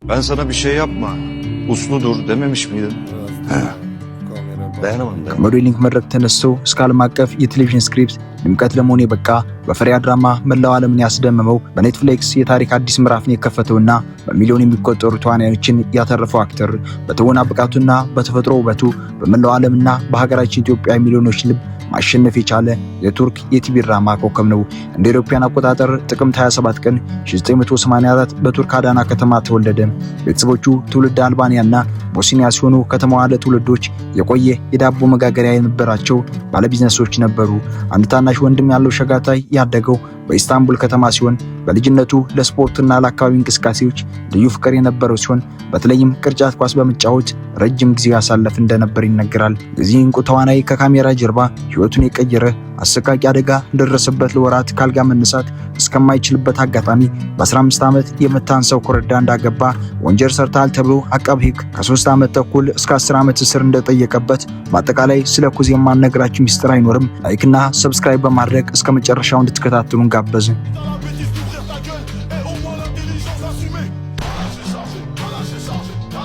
Ben sana bir şey yapma, uslu dur dememiş miydin? Dayanamadım. ከሞዴሊንግ መድረክ ተነስቶ እስከ ዓለም አቀፍ የቴሌቪዥን ስክሪፕት ድምቀት ለመሆን የበቃ በፈሪያ ድራማ መላው ዓለምን ያስደመመው በኔትፍሊክስ የታሪክ አዲስ ምዕራፍን የከፈተውና በሚሊዮን የሚቆጠሩ ተዋናዮችን ያተረፈው አክተር በትወና ብቃቱና በተፈጥሮ ውበቱ በመላው ዓለምና በሀገራችን ኢትዮጵያ ሚሊዮኖች ልብ ማሸነፍ የቻለ የቱርክ የቲቪ ድራማ ኮከብ ነው። እንደ አውሮፓውያን አቆጣጠር ጥቅምት 27 ቀን 1984 በቱርክ አዳና ከተማ ተወለደ። ቤተሰቦቹ ትውልድ አልባኒያና ቦስኒያ ሲሆኑ ከተማዋ ለትውልዶች የቆየ የዳቦ መጋገሪያ የነበራቸው ባለቢዝነሶች ነበሩ። አንድ ታናሽ ወንድም ያለው ሸጋታይ ያደገው በኢስታንቡል ከተማ ሲሆን በልጅነቱ ለስፖርትና ለአካባቢ እንቅስቃሴዎች ልዩ ፍቅር የነበረው ሲሆን በተለይም ቅርጫት ኳስ በመጫወት ረጅም ጊዜ ያሳለፍ እንደነበር ይነገራል። የዚህ እንቁ ተዋናይ ከካሜራ ጀርባ ህይወቱን የቀየረ አሰቃቂ አደጋ እንደደረሰበት ለወራት ካልጋ መነሳት እስከማይችልበት አጋጣሚ በ15 ዓመት የመታንሰው ኮረዳ እንዳገባ ወንጀል ሰርታል ተብሎ አቃቤ ሕግ ከ3 ዓመት ተኩል እስከ 10 ዓመት እስር እንደጠየቀበት በአጠቃላይ ስለ ኩዚ የማነግራችሁ ሚስጥር አይኖርም። ላይክና ሰብስክራይብ በማድረግ እስከ መጨረሻው እንድትከታተሉን ጋበዝን።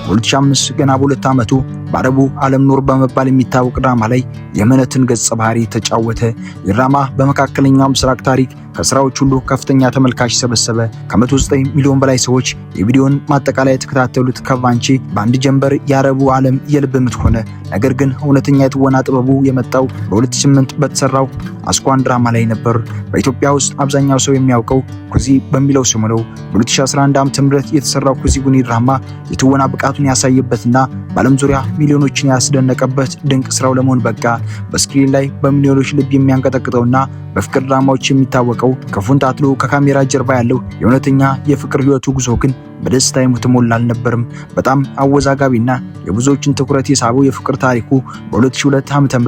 2005 ገና በሁለት ዓመቱ በአረቡ ዓለም ኑር በመባል የሚታወቅ ድራማ ላይ የምህነትን ገጸ ባህሪ ተጫወተ። የድራማ በመካከለኛው ምስራቅ ታሪክ ከስራዎች ሁሉ ከፍተኛ ተመልካች ሰበሰበ። ከ109 ሚሊዮን በላይ ሰዎች የቪዲዮን ማጠቃለያ የተከታተሉት ካቫንቺ በአንድ ጀንበር የአረቡ ዓለም የልብ ምት ሆነ። ነገር ግን እውነተኛ የትወና ጥበቡ የመጣው በ2008 በተሰራው አስኳን ድራማ ላይ ነበር። በኢትዮጵያ ውስጥ አብዛኛው ሰው የሚያውቀው ኩዚ በሚለው ስሙ ነው። በ2011 ዓ.ም የተሰራው ኩዚ ጉኒ ድራማ የትወና ብቃቱን ያሳየበትና በዓለም ዙሪያ ሚሊዮኖችን ያስደነቀበት ድንቅ ስራው ለመሆን በቃ። በስክሪን ላይ በሚሊዮኖች ልብ የሚያንቀጠቅጠውና በፍቅር ድራማዎች የሚታወቀው ከፉን ታትሎ ከካሜራ ጀርባ ያለው የእውነተኛ የፍቅር ህይወቱ ጉዞ ግን በደስታ የተሞላ አልነበረም። በጣም አወዛጋቢና የብዙዎችን ትኩረት የሳበው የፍቅር ታሪኩ በ2002 ዓ.ም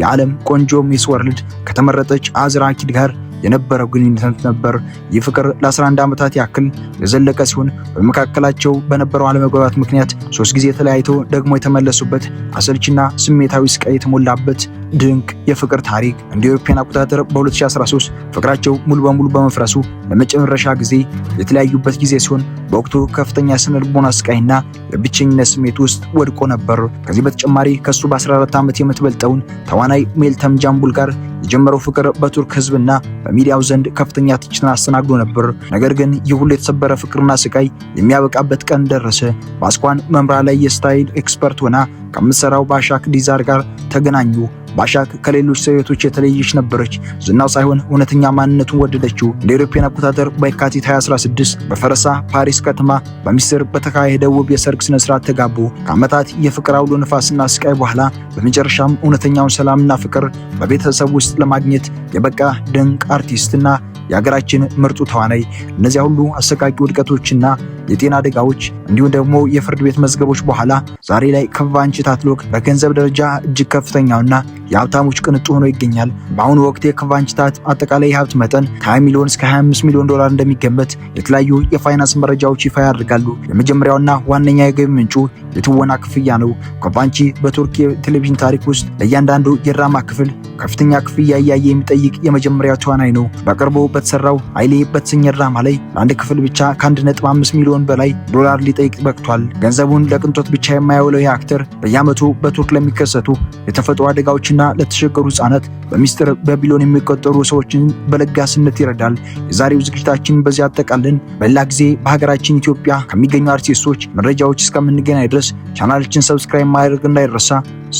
የዓለም ቆንጆ ሚስ ወርልድ ከተመረጠች አዝራ አኪድ ጋር የነበረው ግንኙነት ነበር። ይህ ፍቅር ለ11 ዓመታት ያክል የዘለቀ ሲሆን በመካከላቸው በነበረው አለመግባባት ምክንያት 3 ጊዜ ተለያይተው ደግሞ የተመለሱበት አሰልችና ስሜታዊ ስቃይ የተሞላበት ድንቅ የፍቅር ታሪክ። እንደ አውሮፓውያን አቆጣጠር በ2013 ፍቅራቸው ሙሉ በሙሉ በመፍረሱ ለመጨረሻ ጊዜ የተለያዩበት ጊዜ ሲሆን በወቅቱ ከፍተኛ ስነ ልቦና ስቃይና የብቸኝነት ስሜት ውስጥ ወድቆ ነበር። ከዚህ በተጨማሪ ከሱ በ14 ዓመት የምትበልጠውን ተዋናይ ሜልተም ጃምቡል ጋር የጀመረው ፍቅር በቱርክ ህዝብና በሚዲያው ዘንድ ከፍተኛ ትችትን አስተናግዶ ነበር። ነገር ግን ይህ ሁሉ የተሰበረ ፍቅርና ስቃይ የሚያበቃበት ቀን ደረሰ። በአስኳን መምራ ላይ የስታይል ኤክስፐርት ሆና ከምትሰራው ባሻክ ዲዛር ጋር ተገናኙ። ባሻክ ከሌሎች ሴቶች የተለየች ነበረች። ዝናው ሳይሆን እውነተኛ ማንነቱን ወደደችው። እንደ አውሮፓውያን አቆጣጠር በየካቲት 2016 በፈረሳ ፓሪስ ከተማ በሚስጥር በተካሄደ ውብ የሰርግ ስነ ስርዓት ተጋቡ። ከዓመታት የፍቅር አውሎ ነፋስና ስቃይ በኋላ በመጨረሻም እውነተኛውን ሰላምና ፍቅር በቤተሰብ ውስጥ ለማግኘት የበቃ ድንቅ አርቲስትና የሀገራችን ምርጡ ተዋናይ። እነዚያ ሁሉ አሰቃቂ ውድቀቶችና የጤና አደጋዎች እንዲሁም ደግሞ የፍርድ ቤት መዝገቦች በኋላ ዛሬ ላይ ካቫንቺ ታትሎክ በገንዘብ ደረጃ እጅግ ከፍተኛውና የሀብታሞች ቅንጡ ሆኖ ይገኛል። በአሁኑ ወቅት የካቫንቺ ታት አጠቃላይ የሀብት መጠን ከ20 ሚሊዮን እስከ 25 ሚሊዮን ዶላር እንደሚገመት የተለያዩ የፋይናንስ መረጃዎች ይፋ ያደርጋሉ። የመጀመሪያውና ዋነኛ የገቢ ምንጩ የትወና ክፍያ ነው። ካቫንቺ በቱርክ የቴሌቪዥን ታሪክ ውስጥ ለእያንዳንዱ የድራማ ክፍል ከፍተኛ ክፍያ እያየ የሚጠይቅ የመጀመሪያው ተዋናይ ነው። በቅርቡ በተሰራው አይሌ በተሰኘ ድራማ ላይ ለአንድ ክፍል ብቻ ከ1.5 ሚሊዮን በላይ ዶላር ሊጠይቅ በቅቷል። ገንዘቡን ለቅንጦት ብቻ የማያውለው የአክተር በየዓመቱ በቱርክ ለሚከሰቱ የተፈጥሮ አደጋዎችና ለተቸገሩ ህጻናት በሚስጥር በቢሊዮን የሚቆጠሩ ሰዎችን በለጋስነት ይረዳል። የዛሬው ዝግጅታችን በዚህ አጠቃልን። በሌላ ጊዜ በሀገራችን ኢትዮጵያ ከሚገኙ አርቲስቶች መረጃዎች እስከምንገናኝ ድረስ ቻናላችን ሰብስክራይብ ማድረግ እንዳይረሳ።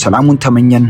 ሰላሙን ተመኘን።